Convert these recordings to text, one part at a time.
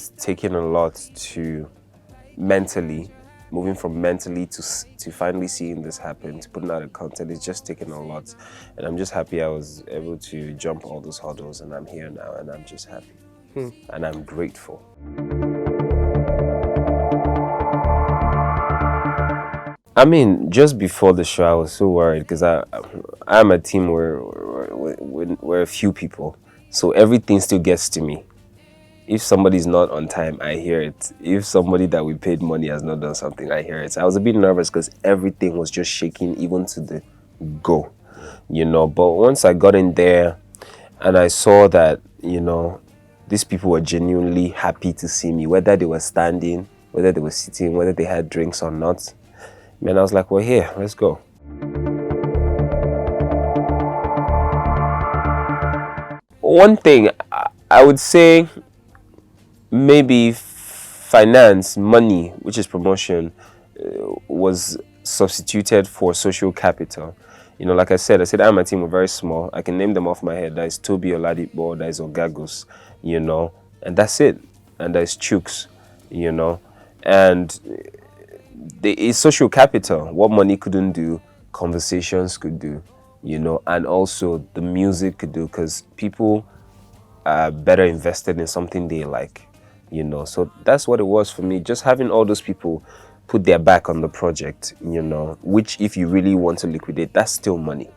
it's taken a lot to mentally, moving from mentally to finally seeing this happen, to putting out a content. It's just taken a lot, and I'm just happy I was able to jump all those hurdles, and I'm here now, and I'm just happy, and I'm grateful. I mean, just before the show, I was so worried because I'm a team where we're a few people, so everything still gets to me. If somebody's not on time, I hear it. If somebody that we paid money has not done something, I hear it. I was a bit nervous because everything was just shaking, even to the go, you know. But once I got in there and I saw that, you know, these people were genuinely happy to see me, whether they were standing, whether they were sitting, whether they had drinks or not. Man, I was like, well, here, let's go. One thing, I would say maybe finance, money, which is promotion, was substituted for social capital. You know, like I said, I'm a team, we're very small. I can name them off my head. That is Toby Oladipo, that is Ogagos, you know, and that's it. And there's Chooks, you know, and it's social capital. What money couldn't do, conversations could do, you know, and also the music could do, because people are better invested in something they like, you know. So that's what it was for me, just having all those people put their back on the project, you know, which if you really want to liquidate, that's still money.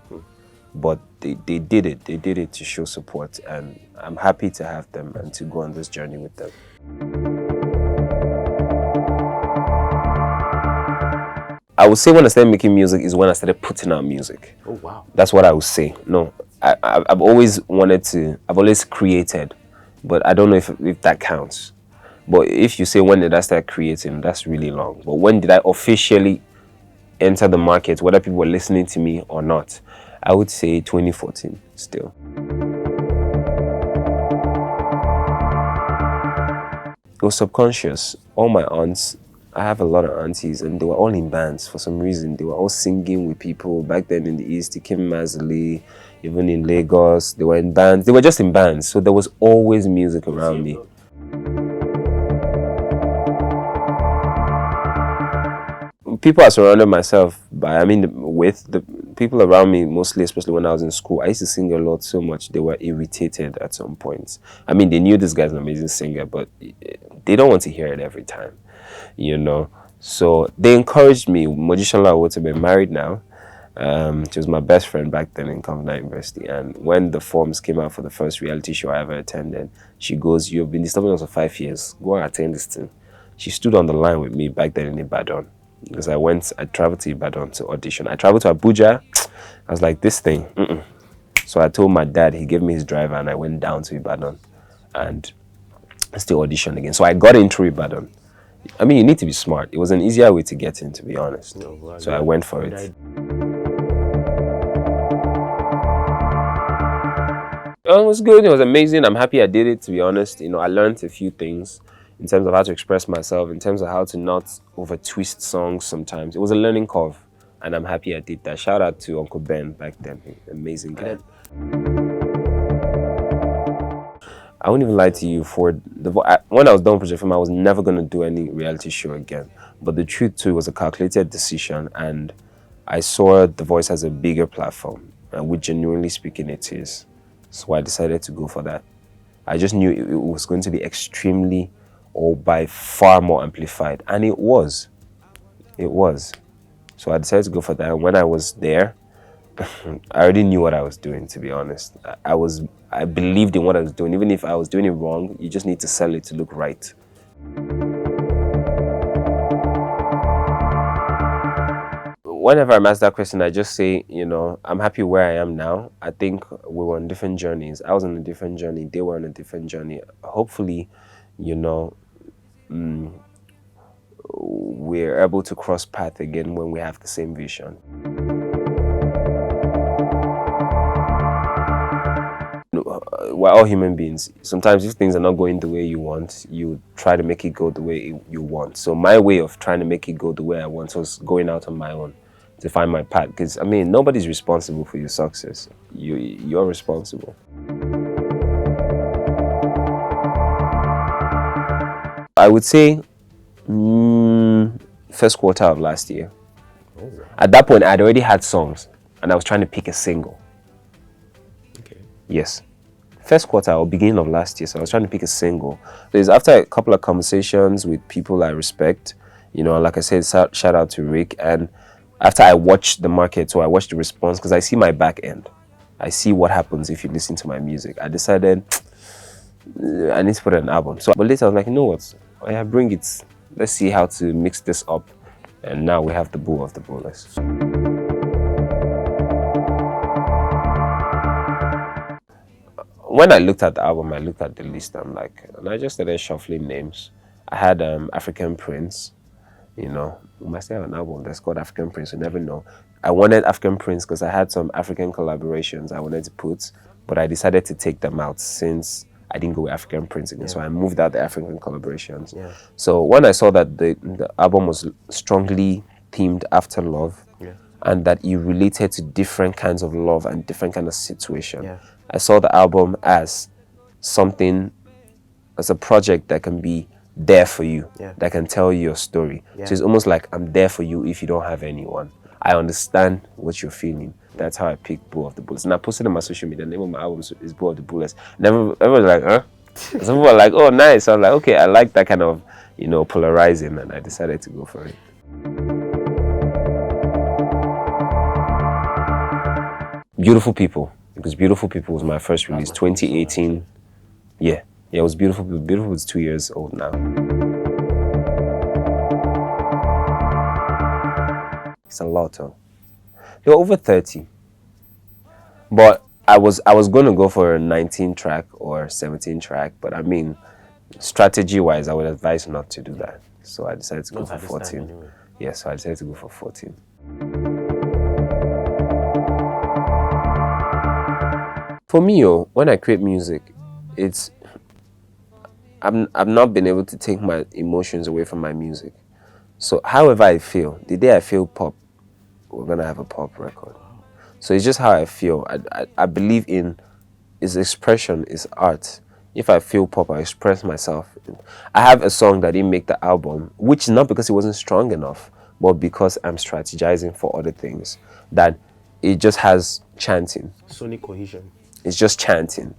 But they did it. They did it to show support, and I'm happy to have them and to go on this journey with them. I would say when I started making music is when I started putting out music. Oh, wow. That's what I would say. No, I've always I've always created, but I don't know if that counts. But if you say when did I start creating, that's really long. But when did I officially enter the market, whether people were listening to me or not, I would say 2014 still. It was subconscious. All my aunts, I have a lot of aunties, and they were all in bands for some reason. They were all singing with people. Back then in the East, Ikem Mazali, even in Lagos, they were in bands. They were just in bands, so there was always music around me. People I surrounded myself by, with the people around me, mostly, especially when I was in school, I used to sing a lot so much, they were irritated at some points. I mean, they knew this guy's an amazing singer, but they don't want to hear it every time, you know. So they encouraged me. Mojishala would have been married now. She was my best friend back then in Convent University. And when the forms came out for the first reality show I ever attended, she goes, "You've been disturbing us for 5 years. Go and attend this thing." She stood on the line with me back then in Ibadan. Because I traveled to Ibadan to audition. I traveled to Abuja. I was like, this thing, So I told my dad, he gave me his driver, and I went down to Ibadan and still auditioned again. So I got into Ibadan. I mean, you need to be smart. It was an easier way to get in, to be honest. So I went for it. It was good. It was amazing. I'm happy I did it, to be honest. You know, I learned a few things in terms of how to express myself, in terms of how to not over twist songs sometimes. It was a learning curve, and I'm happy I did that. Shout out to Uncle Ben back then, amazing guy. I won't even lie to you, when I was done with Project Film, I was never going to do any reality show again. But the truth too, it was a calculated decision, and I saw The Voice as a bigger platform, and which genuinely speaking it is. So I decided to go for that. I just knew it was going to be extremely, or by far more amplified, and it was. So I decided to go for that, and when I was there, I already knew what I was doing, to be honest. I believed in what I was doing. Even if I was doing it wrong, you just need to sell it to look right. Whenever I'm asked that question, I just say, you know, I'm happy where I am now. I think we were on different journeys. I was on a different journey. They were on a different journey. Hopefully, you know, we're able to cross path again when we have the same vision. We're all human beings. Sometimes if things are not going the way you want, you try to make it go the way you want. So my way of trying to make it go the way I want was going out on my own to find my path. Because, I mean, nobody's responsible for your success. You're responsible. I would say first quarter of last year. Oh. At that point, I'd already had songs, and I was trying to pick a single. Okay. Yes. First quarter or beginning of last year, so I was trying to pick a single. So it's after a couple of conversations with people I respect, like I said, shout out to Rick. And after I watched the market, so I watched the response, because I see my back end. I see what happens if you listen to my music. I decided I need to put an album. So, but later I was like, you know what? Yeah, bring it. Let's see how to mix this up. And now we have the Boo of The Booless. When I looked at the album, I looked at the list, and I just started shuffling names. I had African Prince, we might still have an album that's called African Prince, you never know. I wanted African Prince because I had some African collaborations I wanted to put, but I decided to take them out since I didn't go with African Prince again. Yeah. So I moved out the African collaborations. Yeah. So when I saw that the album was strongly themed after love, and that you related to different kinds of love and different kind of situation, I saw the album as something, as a project that can be there for you, that can tell you your story. So it's almost like I'm there for you if you don't have anyone. I understand what you're feeling. That's how I picked Boo of The Booless. And I posted on my social media, the name of my album is Boo of The Booless. And everyone was like, huh? Some people were like, oh, nice. I was like, okay, I like that kind of, polarizing, and I decided to go for it. Beautiful People, because Beautiful People was my first release, 2018. Yeah, it was Beautiful People. Beautiful was 2 years old now. It's a lot, though. They were over 30. But I was going to go for a 19 track or 17 track, but I mean, strategy-wise, I would advise not to do that. So I decided to go for 14. Anyway. Yeah, so I decided to go for 14. For me, when I create music, I've not been able to take my emotions away from my music. So however I feel, the day I feel pop, we're gonna have a pop record. So it's just how I feel. I believe in is expression, is art. If I feel pop, I express myself. I have a song that didn't make the album, which is not because it wasn't strong enough, but because I'm strategizing for other things. That it just has chanting. Sonic cohesion. It's just chanting.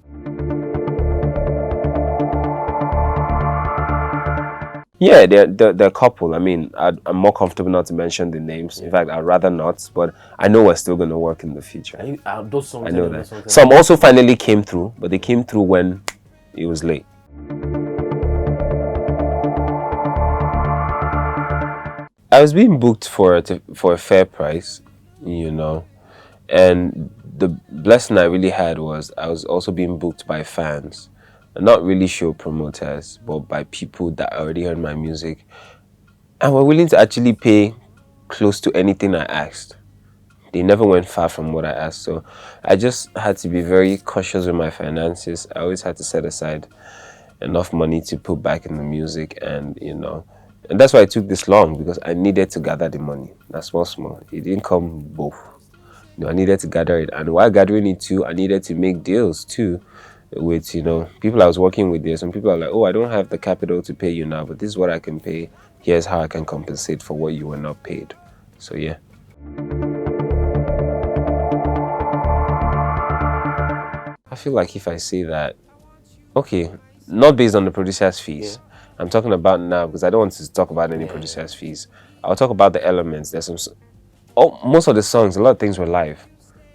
Yeah, they're a couple. I mean, I'm more comfortable not to mention the names. In fact, I'd rather not, but I know we're still going to work in the future. Those songs, I know that. Some also finally came through, but they came through when it was late. I was being booked for a fair price, and the blessing I really had was I was also being booked by fans. Not really show promoters, but by people that already heard my music and were willing to actually pay close to anything I asked. They never went far from what I asked, so I just had to be very cautious with my finances. I always had to set aside enough money to put back in the music, and and that's why it took this long, because I needed to gather the money. That's small. It didn't come both. I needed to gather it, and while gathering it too, I needed to make deals too. With people I was working with. There some people are like, oh, I don't have the capital to pay you now, but this is what I can pay. Here's how I can compensate for what you were not paid. So yeah. I feel like if I say that, okay, not based on the producer's fees, I'm talking about now, because I don't want to talk about any producer's fees. I'll talk about the elements. There's most of the songs, a lot of things were live.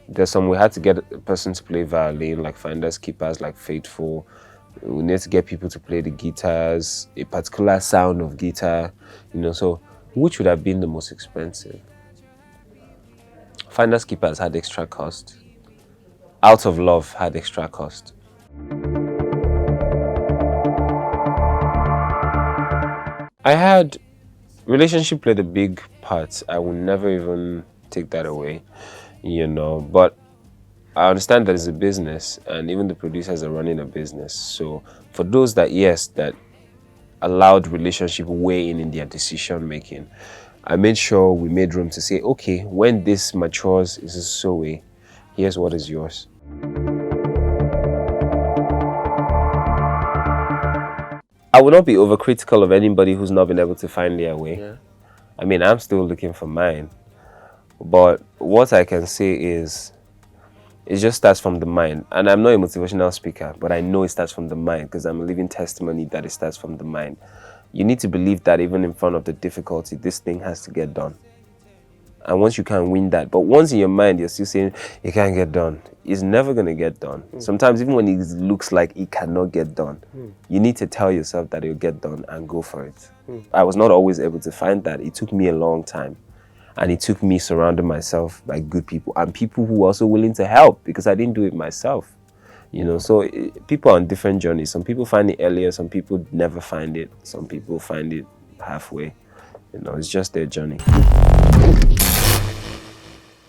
There's some we had to get a person to play violin, like finders, keepers, like Faithful. We need to get people to play the guitars, a particular sound of guitar, so which would have been the most expensive? Finders, keepers had extra cost. Out of Love had extra cost. I had relationship played a big part. I will never even take that away. But I understand that it's a business, and even the producers are running a business. So for those that allowed relationship weigh in their decision making, I made sure we made room to say, okay, when this matures, is a so way, here's what is yours. I I would not be overcritical of anybody who's not been able to find their way. Yeah. I mean, I'm still looking for mine. But what I can say is, it just starts from the mind. And I'm not a motivational speaker, but I know it starts from the mind because I'm a living testimony that it starts from the mind. You need to believe that even in front of the difficulty, this thing has to get done. And once you can win that, but once in your mind you're still saying it can't get done, it's never going to get done. Sometimes even when it looks like it cannot get done, you need to tell yourself that it'll get done and go for it. I was not always able to find that. It took me a long time. And it took me surrounding myself by good people and people who were also willing to help because I didn't do it myself. You know, so people are on different journeys. Some people find it earlier, some people never find it, some people find it halfway. You know, it's just their journey.